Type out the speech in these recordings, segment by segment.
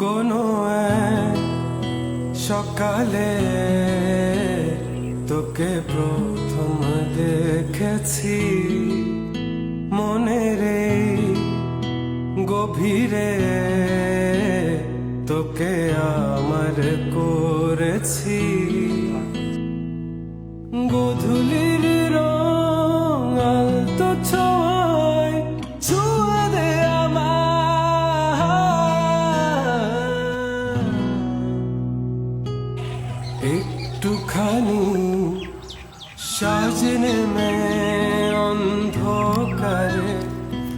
কোনো এক সকালে তোকে প্রথম দেখেছি মনের এই গভীরে তোকে আমার করেছি গোধূলির রং আলতো ছোঁয়ায় ছুঁয়ে দে আমার একটুখানি সাজনে মে অন্ধকারে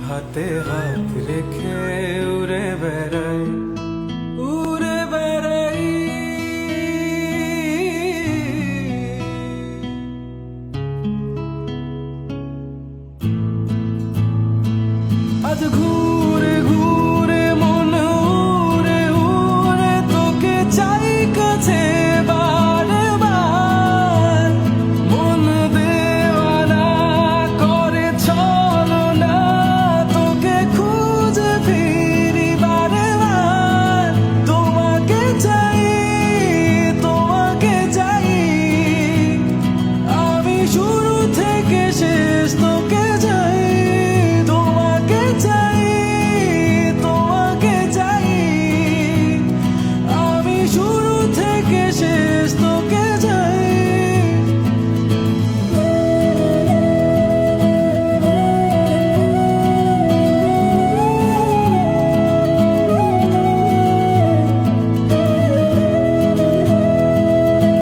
হাতে হাত রেখে উড়ে বেড়াই উড়ে বেড়াই আজ ঘুম